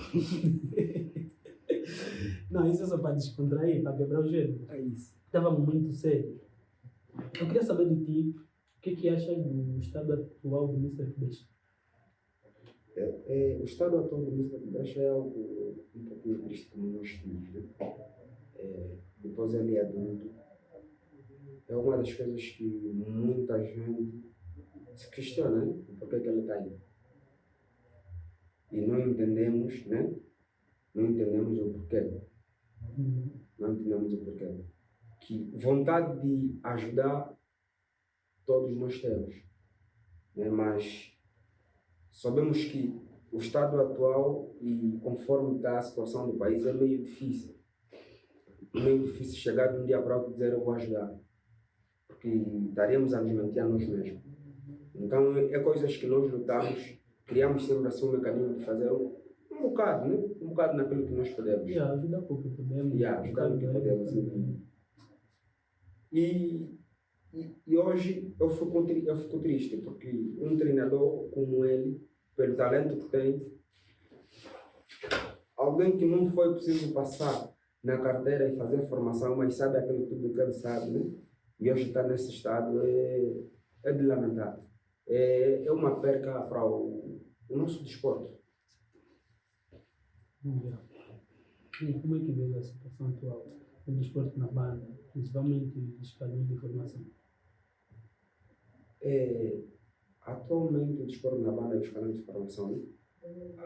Não, isso é só para descontrair, para quebrar o gelo. É isso. Estava muito sério. Eu queria saber de ti, o que achas do estado atual do Mr. Quibecha? O estado atual do Mr. Quibecha é algo um pouquinho triste como nós temos, né? Depois ele é adulto. É uma das coisas que muita gente se questiona, né? Por que ele está aí. E não entendemos, né? Não entendemos o porquê. Não entendemos o porquê. Que vontade de ajudar todos nós temos, né? Mas sabemos que o estado atual e conforme está a situação do país é meio difícil. É meio difícil chegar de um dia para outro e dizer eu vou ajudar. Porque estaríamos a nos mentir a nós mesmos. Então é coisas que nós lutamos, criamos sempre assim um mecanismo de fazer um bocado, né? Um bocado naquilo que nós podemos. Ajudar o que podemos. Ajudar o que podemos. E hoje eu fico triste, porque um treinador como ele, pelo talento que tem, alguém que não foi preciso passar na carteira e fazer formação, mas sabe aquilo tudo que ele sabe, né? E hoje está nesse estado, é de lamentar. É uma perca para o nosso desporto. E como é que vê a situação atual do desporto na banda, principalmente os caminhos de formação? Atualmente o desporto na banda e os canais de formação, né?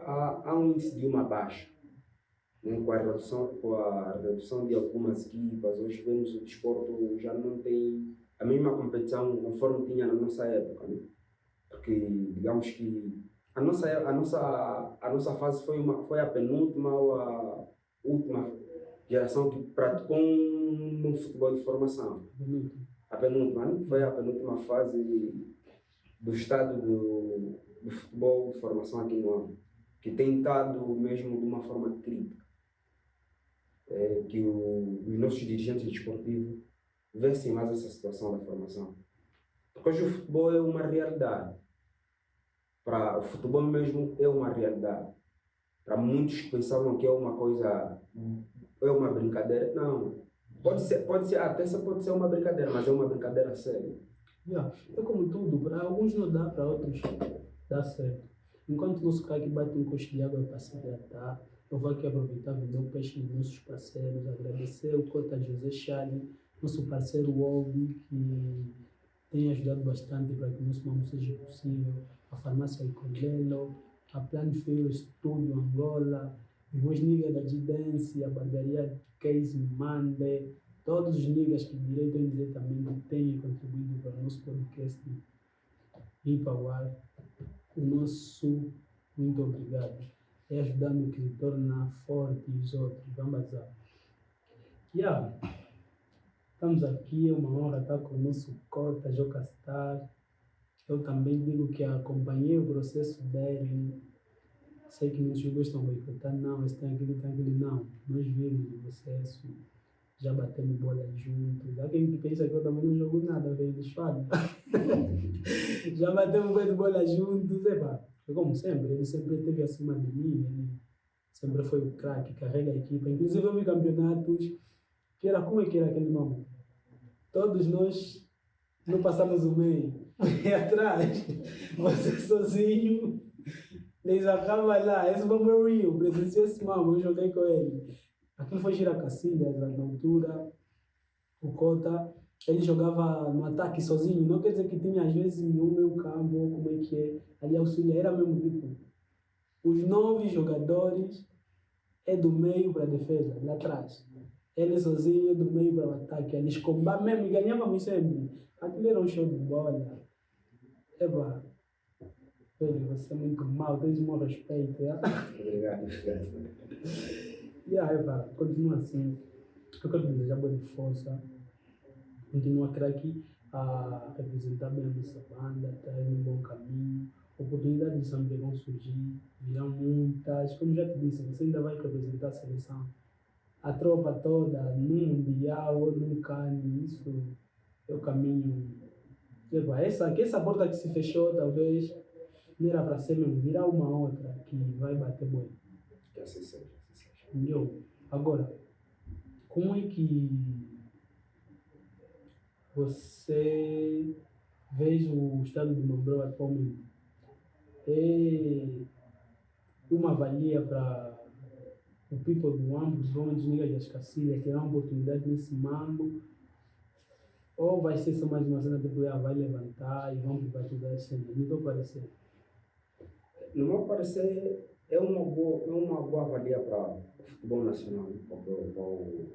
Há um índice de uma baixa, né? Com a redução de algumas equipas. Hoje vemos o desporto já não tem a mesma competição conforme tinha na nossa época, né? Porque digamos que a nossa fase foi a penúltima ou a última geração que praticou um futebol de formação. A penúltima, né? Foi a penúltima fase do estado do futebol de formação aqui no ano, que tem estado mesmo de uma forma crítica. Que os nossos dirigentes desportivos vencem mais essa situação da formação. Porque hoje o futebol é uma realidade. O futebol mesmo é uma realidade. Para muitos que pensavam que é uma coisa, é uma brincadeira, não. Pode ser, até pode ser uma brincadeira, mas é uma brincadeira séria. É como tudo, para alguns não dá, para outros dá certo. Enquanto o nosso craque bate um coxo de água para se hidratar, eu vou aqui aproveitar e vender o peixe dos nossos parceiros, agradecer o Cota José Chale, nosso parceiro Wolby, que tem ajudado bastante para que o nosso mambo seja possível, a farmácia Icodelo, a Planfield Studio Angola, os meus niggas da G-Dance, a barbearia Case Mande, todos os niggas que direito ou indiretamente têm contribuído para o nosso podcast ir para o ar. O nosso muito obrigado. É ajudando o que se torna forte e os outros. Vamos bazar. Estamos aqui, é uma honra estar com o nosso Cota, Joca Star. Eu também digo que acompanhei o processo dele. Sei que muitos gostam de boicotar, não, esse tem aquilo, não. Nós vimos o processo, já batemos bola juntos. Há quem pensa que eu também não jogo nada, velho, lixado. Já batemos bem de bola juntos, como sempre, ele sempre esteve acima de mim, ele sempre foi o craque, carrega a equipa. Inclusive eu vi campeonatos, que era como é que era aquele mambo. Todos nós não passamos o meio, e atrás, você sozinho, eles acabam lá, esse mambo é o Rio, presenciei esse mambo, eu joguei com ele. Aquilo foi Giracacilhas, na altura, o Cota, ele jogava no ataque sozinho, não quer dizer que tinha às vezes um meio campo, como é que é, ali auxiliar, era mesmo tipo, os 9 jogadores é do meio para a defesa, lá atrás. Ele sozinho é do meio para o ataque, eles combatem mesmo e ganhávamos sempre. Aquilo era um show de bola. Velho, você é muito mal, tens o meu respeito. Obrigado. Continua assim. Eu quero desejar boa força. Continua craque a representar bem a nossa banda, está em um bom caminho. Oportunidades sempre vão surgir, virão muitas. Como já te disse, você ainda vai representar a seleção. A tropa toda, num mundial ou num cano, isso é o caminho. Essa porta que se fechou, talvez, não era para ser mesmo, virá uma outra que vai bater bem. Que assim seja. Agora, como é que você vê o estado do Mambrão atualmente? É uma valia para o people do Mambo, principalmente os niggas das Cacilhas, terá uma oportunidade nesse mambo? Ou vai ser só mais uma cena tipo, vai levantar e vamos privatizar a cena? No teu parecer? No meu parecer, é uma boa valia para o futebol nacional, para o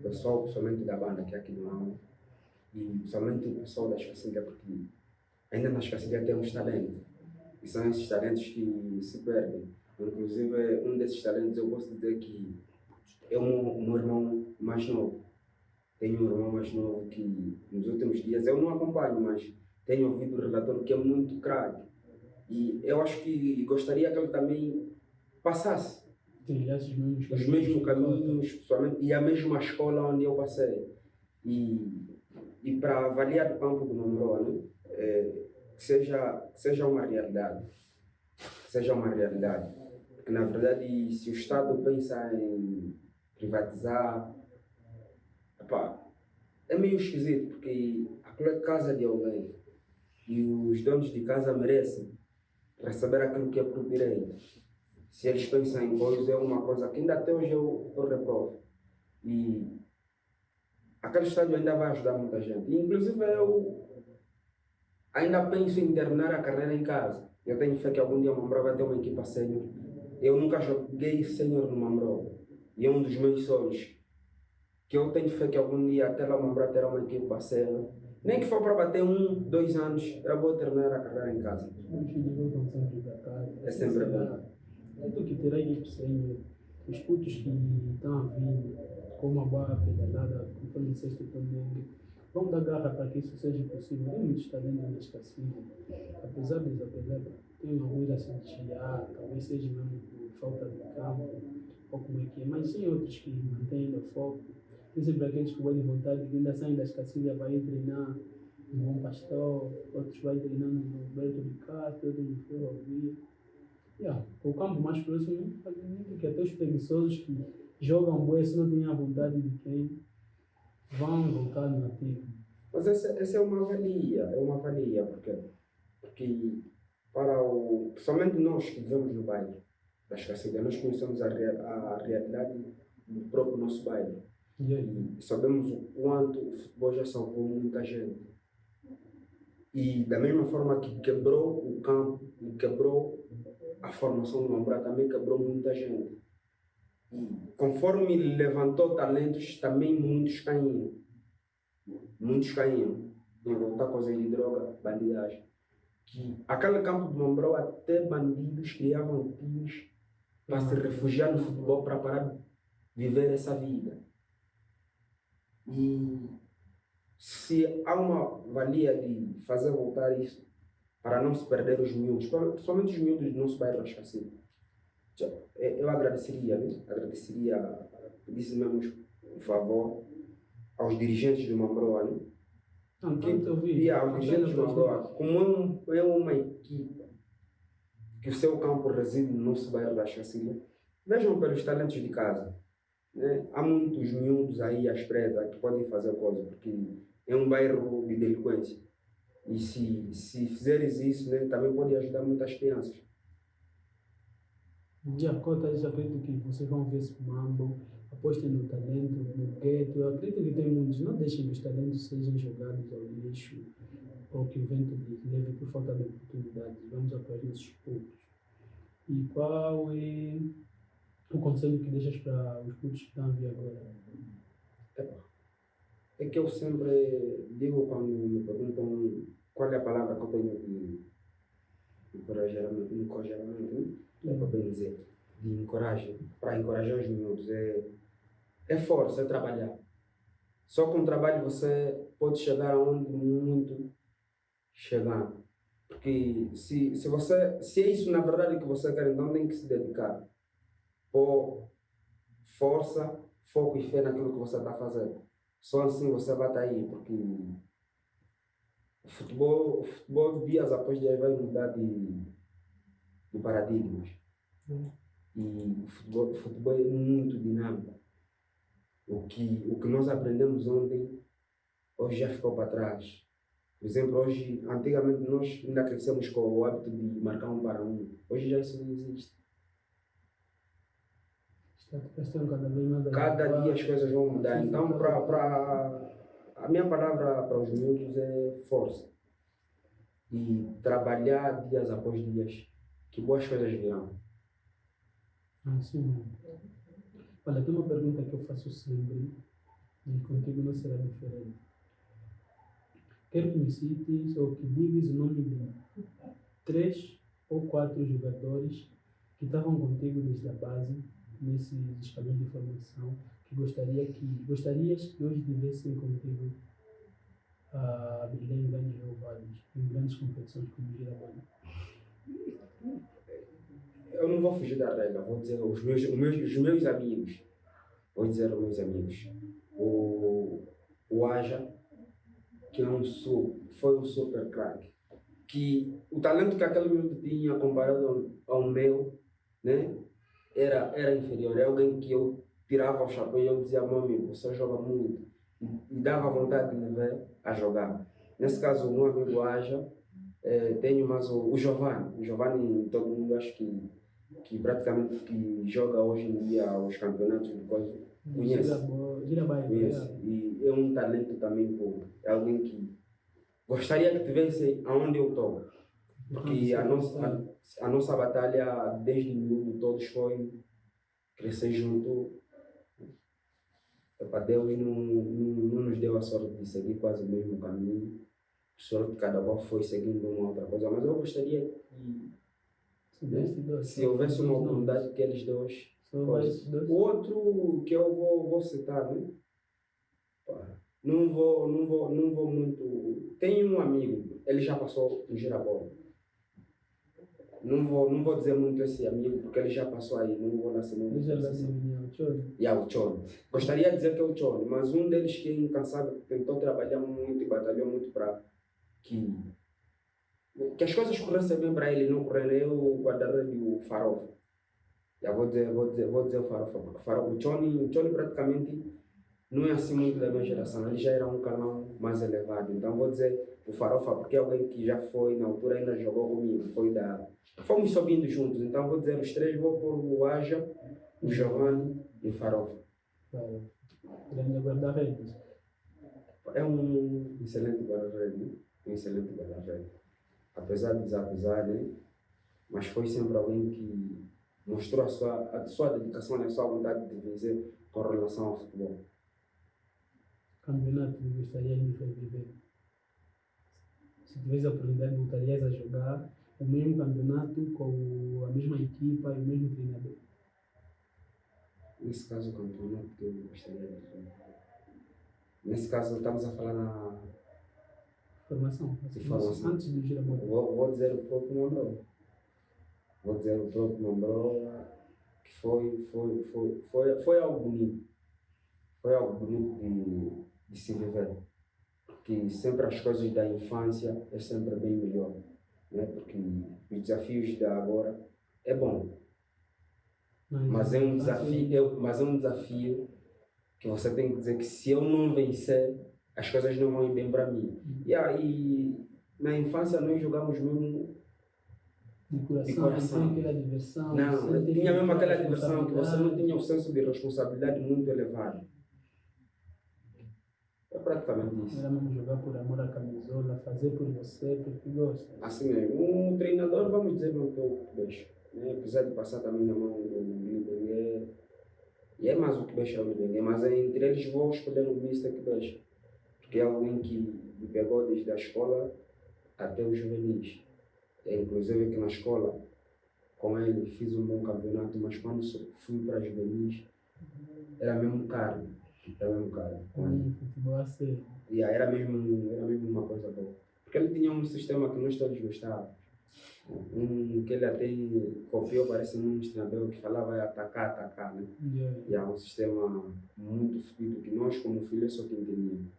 pessoal, principalmente da banda, que é aqui do Mambo, e principalmente o pessoal das Cacilhas, porque ainda nas Cacilhas temos talentos, e são esses talentos que se perdem. Inclusive, um desses talentos eu posso dizer que é o meu irmão mais novo. Tenho um irmão mais novo que nos últimos dias, eu não acompanho, mas tenho ouvido o relatório que é muito craque. E eu acho que gostaria que ele também passasse os mesmos caminhos, principalmente, e a mesma escola onde eu passei. E para avaliar o campo do Mambrão, né? Que seja uma realidade. Porque, na verdade, se o Estado pensa em privatizar, é meio esquisito, porque aquilo é casa de alguém. E os donos de casa merecem receber aquilo que é por direito. Se eles pensam em coisa, é uma coisa que ainda até hoje eu reprovo. E aquele estádio ainda vai ajudar muita gente. E, inclusive, Ainda penso em terminar a carreira em casa. Eu tenho fé que algum dia o Mambró vai ter uma equipa sénior. Eu nunca joguei sénior no Mambró. E é um dos meus sonhos. Que eu tenho fé que algum dia até lá o Mambró terá uma equipa sénior. Nem que for para bater 2 anos, eu vou terminar a carreira em casa. Os filhos voltam sempre para casa. É sempre bom. É tu que terá equipe sénior. Os putos que estão a vir com uma boa pedalada, conforme disseste também, vamos dar garra para que isso seja possível. Tem muitos talentos nesta cacilha. Apesar tem alguns a se desviar, talvez seja mesmo por falta de campo, ou como é que é, mas tem outros que mantêm o foco. Tem sempre aqueles que vão de vontade, que ainda saem das cacilhas, vai treinar no Bom Pastor, outros vai treinar no Alberto de Castro, outros no Ferrovia. O campo mais próximo, que até os preguiçosos que jogam bué, se não têm a vontade de quem, vão voltar no ativo. Mas essa é uma valia, porque principalmente nós que vivemos no bairro das Cacilhas, nós conhecemos a realidade do próprio nosso bairro. E sabemos o quanto o futebol já salvou muita gente. E da mesma forma que quebrou o campo e quebrou a formação do Mambrá, também quebrou muita gente. E conforme levantou talentos, também muitos caíram. Em voltar a coisa de droga, bandidagem. Que aquele campo do Mambrá, até bandidos criavam times para se refugiar no futebol, para parar de viver essa vida. E se há uma valia de fazer voltar isso, para não se perder os miúdos, principalmente os miúdos do nosso bairro das Cacilhas, eu agradeceria, pedisse mesmo um favor aos dirigentes do Mambró, né? Aos dirigentes do Mambró, como é uma equipa que o seu campo reside no nosso bairro das Cacilhas, vejam pelos talentos de casa. Né? Há muitos miúdos aí à espreita que podem fazer coisa, porque é um bairro de delinquência. E se fizeres isso, né, também pode ajudar muitas crianças. De acordo, eu acredito que vocês vão ver esse mambo, apostem no talento, no gueto. Eu acredito que tem muitos. Não deixem que os talentos sejam jogados ao lixo ou que o vento lhes leve por falta de oportunidades. Vamos apoiar nossos poucos. E qual é o conselho que deixas para os putos que estão a vir agora? É que eu sempre digo quando me perguntam qual é a palavra que eu tenho de encorajamento, para bem dizer, para encorajar os miúdos, é força, é trabalhar. Só com trabalho você pode chegar aonde muito chegar. Porque se é isso na verdade que você quer, então tem que se dedicar. Pôr força, foco e fé naquilo que você está fazendo. Só assim você vai estar aí, porque o futebol dias após dias vai mudar de paradigmas. E o futebol é muito dinâmico. O que nós aprendemos ontem, hoje já ficou para trás. Por exemplo, antigamente nós ainda crescemos com o hábito de marcar 1 para 1. Hoje já isso não existe. Cada dia as coisas vão mudar. Então, a minha palavra para os miúdos é força. E trabalhar dias após dias, que boas coisas virão. Sim. Olha, tem uma pergunta que eu faço sempre, e contigo não será diferente. Quero que me cites ou que digas o nome de 3 ou 4 jogadores que estavam contigo desde a base, nesses escalões de formação, que gostarias que hoje tivessem contigo a brilhar em grandes roubados, em grandes competições como Girabana. Eu não vou fugir da regra, vou dizer os meus amigos. Vou dizer os meus amigos. O Aja, que foi um super craque. Que o talento que aquele menino tinha comparado ao meu, né, era inferior. É alguém que eu tirava o chapéu e eu dizia, meu amigo, você joga muito. E dava vontade de me ver a jogar. Nesse caso, o meu amigo Aja, tenho mais o Giovanni. O Giovanni, todo mundo acha que praticamente que joga hoje em dia os campeonatos de coisa, conhece. E é um talento também, é alguém que gostaria que tivesse aonde eu estou. Porque a nossa batalha, desde miúdo, todos foi crescer junto. Para Deus não nos deu a sorte de seguir quase o mesmo caminho. Sorte cada qual foi seguindo uma outra coisa. Mas eu gostaria que, se houvesse uma oportunidade, que eles dois. O outro que eu vou citar, né? Não vou muito. Tem um amigo, ele já passou no Girabola. Não vou dizer muito esse amigo, porque ele já passou aí, não vou dar muito. O Chone. Gostaria de dizer que é o Chone, mas um deles que é incansável, tentou trabalhar muito e batalhou muito para que as coisas corressem bem para ele, não correndo. É o guarda-redes do Farofa. Já vou dizer o Farofa, porque o Chone praticamente não é assim muito da minha geração, ele já era um canal mais elevado. Então vou dizer o Farofa, porque é alguém que já foi, na altura ainda jogou comigo, fomos subindo juntos. Então vou dizer os três, vou pôr o Aja, o Giovanni e o Farofa. Grande guarda-redes. É um excelente guarda-redes, né? Um excelente guarda-redes. Apesar de desapesar, né? Mas foi sempre alguém que mostrou a sua dedicação e a sua vontade de vencer com relação ao futebol. Campeonato que gostaria de reviver? Se tivesse a oportunidade, voltarias a jogar o mesmo campeonato com a mesma equipa e o mesmo treinador? Nesse caso, o campeonato que eu gostaria de jogar. Nesse caso, estamos a falar na formação. Antes do Girabola. Vou dizer o próprio Mambró. Que foi algo bonito. Foi algo bonito de se viver. Porque sempre as coisas da infância é sempre bem melhor. Né? Porque os desafios da agora é bom. Mas é um desafio que você tem que dizer que se eu não vencer, as coisas não vão ir bem para mim. E na infância nós jogamos mesmo de coração. Aquela diversão. Não, tinha mesmo aquela diversão que você não tinha o senso de responsabilidade muito elevado. É praticamente isso. Era mesmo jogar por amor à camisola, fazer por você, porque gosta. Assim mesmo. Um treinador, vamos dizer, não que eu deixo. Né? Apesar de passar também na mão do Libengue, e é mais o que deixa o Libengue, mas entre eles vou escolher o Mr. Kibesha, porque é alguém que me pegou desde a escola até os juvenis. Inclusive que na escola, com ele, fiz um bom campeonato, mas quando fui para juvenis, era mesmo caro. Futebol a sério. Era mesmo uma coisa boa. Porque ele tinha um sistema que nós todos gostávamos. Que ele até copiou, parece um treinador que falava atacar, né? Um sistema muito fluido que nós, como filhos, só que entendíamos.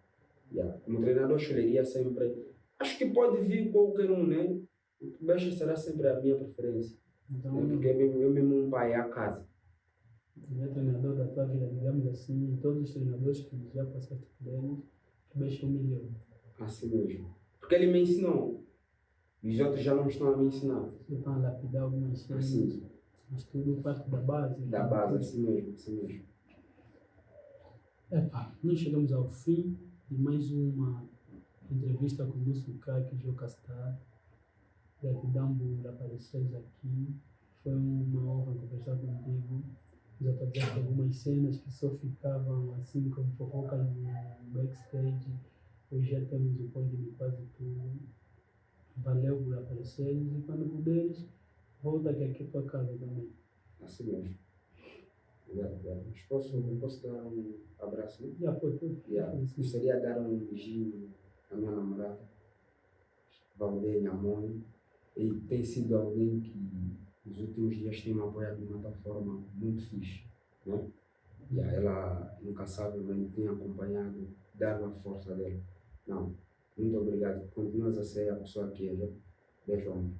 Como treinador, escolheria sempre. Acho que pode vir qualquer um, né? O Beixa será sempre a minha preferência. Então, porque eu mesmo um pai é a casa. O treinador da tua vida, digamos assim, todos os treinadores que já passaste por eles, o Beixa é o melhor. Assim mesmo. Porque ele me ensinou. E os outros já não estão a me ensinar. Você está a lapidar algumas coisas. Assim. Mas tudo parte da base. Da base, assim mesmo. Nós chegamos ao fim de mais uma entrevista com o nosso craque Joe Castar. Gratidão por apareceres aqui. Foi uma honra conversar contigo. Já tivemos algumas cenas que só ficavam assim como fofocas no backstage. Hoje já temos o pódio de quase tudo. Valeu por apareceres e quando puderes, volta aqui para casa também. Assim mesmo. Obrigado. Mas posso dar um abraço? Né? Já pode. Gostaria de dar um beijinho à minha namorada, Valdeia, minha mãe. E tem sido alguém que nos últimos dias tem me apoiado de uma forma muito fixe. Né? Ela nunca sabe, mas me tem acompanhado, dado a força dela. Não, muito obrigado. Continuas a ser a pessoa que é. Beijo, homem.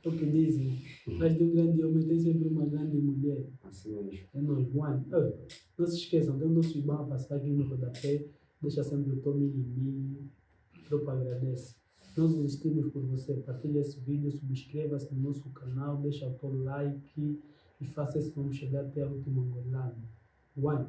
O que dizem? Mas de um grande homem tem sempre uma grande mulher. Assim mesmo. É nós, one. Não se esqueçam, tem o nosso IBAN a passar aqui no rodapé. Deixa sempre o teu mini. Tropa agradece. Nós existimos por você. Partilhe esse vídeo, subscreva-se no nosso canal, deixa o teu like e faça isso. Vamos chegar até a última angolana. One.